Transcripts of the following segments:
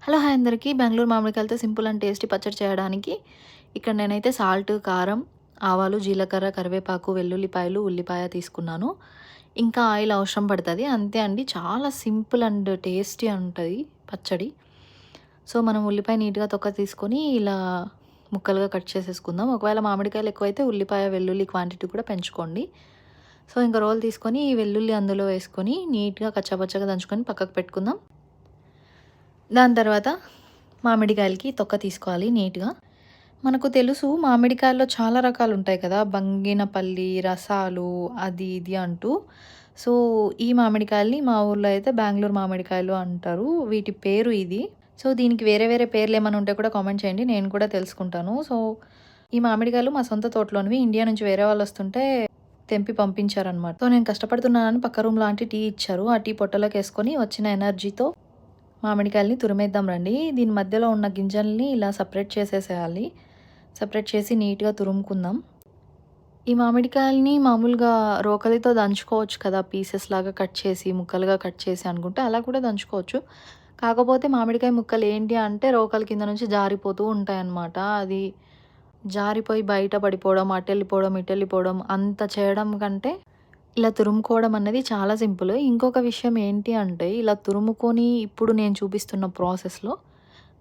Hello hi అందరికీ. Bengaluru మామిడికాయలతో simple and tasty పచ్చడి చేయడానికి ఇక్కడ నేనైతే సాల్ట్, కారం, ఆవాలు, జీలకర్ర, కరివేపాకు, వెల్లుల్లిపాయలు, ఉల్లిపాయ తీసుకున్నాను. ఇంకా ఆయిల్ అవసరం పడుతుంది. అంతే అండి. చాలా సింపుల్ అండ్ టేస్టీ ఉంటుంది పచ్చడి. సో మనం ఉల్లిపాయ నీట్గా తొక్క తీసుకొని ఇలా ముక్కలుగా కట్ చేసేసుకుందాం. ఒకవేళ మామిడికాయలు ఎక్కువైతే ఉల్లిపాయ, వెల్లుల్లి క్వాంటిటీ కూడా పెంచుకోండి. సో ఇంకా రోల్ తీసుకొని ఈ వెల్లుల్లి అందులో వేసుకొని నీట్గా కచ్చాపచ్చగా దంచుకొని పక్కకు పెట్టుకుందాం. దాని తర్వాత మామిడికాయలకి తొక్క తీసుకోవాలి నీట్గా. మనకు తెలుసు మామిడికాయల్లో చాలా రకాలు ఉంటాయి కదా, బంగినపల్లి, రసాలు, అది ఇది అంటూ. సో ఈ మామిడికాయల్ని మా ఊర్లో అయితే బెంగుళూరు మామిడికాయలు అంటారు. వీటి పేరు ఇది. సో దీనికి వేరే వేరే పేర్లు ఏమైనా ఉంటే కూడా కామెంట్ చేయండి, నేను కూడా తెలుసుకుంటాను. సో ఈ మామిడికాయలు మా సొంత తోటలోనివి. ఇండియా నుంచి వేరే వాళ్ళు వస్తుంటే తెంపి పంపించారనమాట. సో నేను కష్టపడుతున్నానని పక్క రూమ్ లాంటి టీ ఇచ్చారు. ఆ టీ పొట్టలోకి వేసుకొని వచ్చిన ఎనర్జీతో మామిడికాయలని తురిమేద్దాం రండి. దీని మధ్యలో ఉన్న గింజల్ని ఇలా సపరేట్ చేసేసేయాలి. సపరేట్ చేసి నీట్గా తురుముకుందాం. ఈ మామిడికాయలని మామూలుగా రోకలితో దంచుకోవచ్చు కదా, పీసెస్ లాగా కట్ చేసి ముక్కలుగా కట్ చేసి అనుకుంటే అలా కూడా దంచుకోవచ్చు. కాకపోతే మామిడికాయ ముక్కలు ఏంటి అంటే రోకలి కింద నుంచి జారిపోతూ ఉంటాయన్నమాట. అది జారిపోయి బయట పడిపోవడం, అటెళ్ళిపోవడం, ఇటెళ్ళిపోవడం అంత చేయడం కంటే ఇలా తురుముకోవడం అన్నది చాలా సింపుల్. ఇంకొక విషయం ఏంటి అంటే ఇలా తురుముకొని ఇప్పుడు నేను చూపిస్తున్న ప్రాసెస్‌లో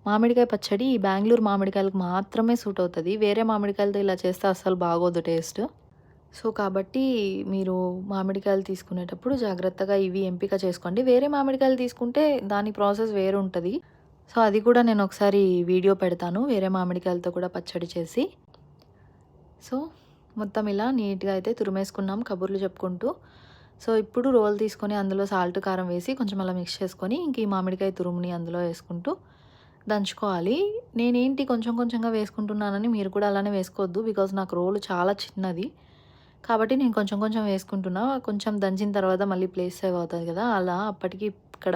మామిడికాయ పచ్చడి ఈ బెంగుళూరు మామిడికాయలకు మాత్రమే సూట్ అవుతది. వేరే మామిడికాయలతో ఇలా చేస్తే అస్సలు బాగోదు టేస్ట్. సో కాబట్టి మీరు మామిడికాయలు తీసుకునేటప్పుడు జాగ్రత్తగా ఇవి ఎంపిక చేసుకోండి. వేరే మామిడికాయలు తీసుకుంటే దాని ప్రాసెస్ వేరుంటది. సో అది కూడా నేను ఒకసారి వీడియో పెడతాను వేరే మామిడికాయలతో కూడా పచ్చడి చేసి. సో మొత్తం ఇలా నీట్గా అయితే తురిమేసుకున్నాం కబుర్లు చెప్పుకుంటూ. సో ఇప్పుడు రోల్ తీసుకొని అందులో సాల్ట్, కారం వేసి కొంచెం అలా మిక్స్ చేసుకొని ఇంక ఈ మామిడికాయ తురుముని అందులో వేసుకుంటూ దంచుకోవాలి. నేనేంటి కొంచెం కొంచెంగా వేసుకుంటున్నానని మీరు కూడా అలానే వేసుకోవద్దు. బికాజ్ నాకు రోలు చాలా చిన్నది కాబట్టి నేను కొంచెం కొంచెం వేసుకుంటున్నా. కొంచెం దంచిన తర్వాత మళ్ళీ ప్లేస్ సేవ్ అవుతుంది కదా, అలా అప్పటికి ఇక్కడ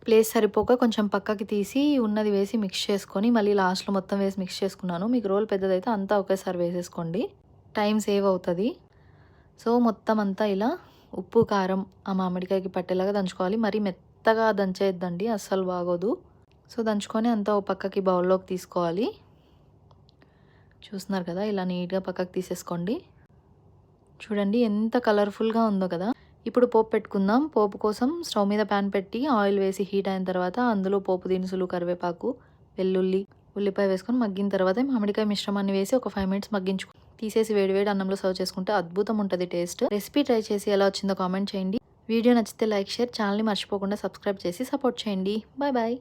ప్లేస్ సరిపోక కొంచెం పక్కకి తీసి ఉన్నది వేసి మిక్స్ చేసుకొని మళ్ళీ లాస్ట్లో మొత్తం వేసి మిక్స్ చేసుకున్నాను. మీకు రోల్ పెద్దదైతే అంతా ఒకేసారి వేసేసుకోండి, టైం సేవ్ అవుతుంది. సో మొత్తం అంతా ఇలా ఉప్పు, కారం ఆ మామిడికాయకి పట్టేలాగా దంచుకోవాలి. మరీ మెత్తగా దంచేయద్దండి, అస్సలు బాగోదు. సో దంచుకొని అంతా ఓ పక్కకి బౌల్లోకి తీసుకోవాలి. చూస్తున్నారు కదా, ఇలా నీట్గా పక్కకి తీసేసుకోండి. చూడండి ఎంత కలర్ఫుల్గా ఉందో కదా. ఇప్పుడు పోపు పెట్టుకుందాం. పోపు కోసం స్టవ్ మీద ప్యాన్ పెట్టి ఆయిల్ వేసి హీట్ అయిన తర్వాత అందులో పోపు దినుసులు, కరివేపాకు, వెల్లుల్లి, ఉల్లిపాయ వేసుకొని మగ్గిన తర్వాత మామిడికాయ మిశ్రమాన్ని వేసి ఒక 5 మినిట్స్ మగ్గించుకో తీసేసి వేడివేడి అన్నంలో సర్వ్ చేసుకుంటే అద్భుతం ఉంటుంది టేస్ట్. రెసిపీ ట్రై చేసి ఎలా వచ్చిందో కామెంట్ చేయండి. వీడియో నచ్చితే లైక్, షేర్, ఛానల్ని మర్చిపోకుండా సబ్స్క్రైబ్ చేసి సపోర్ట్ చేయండి. Bye bye.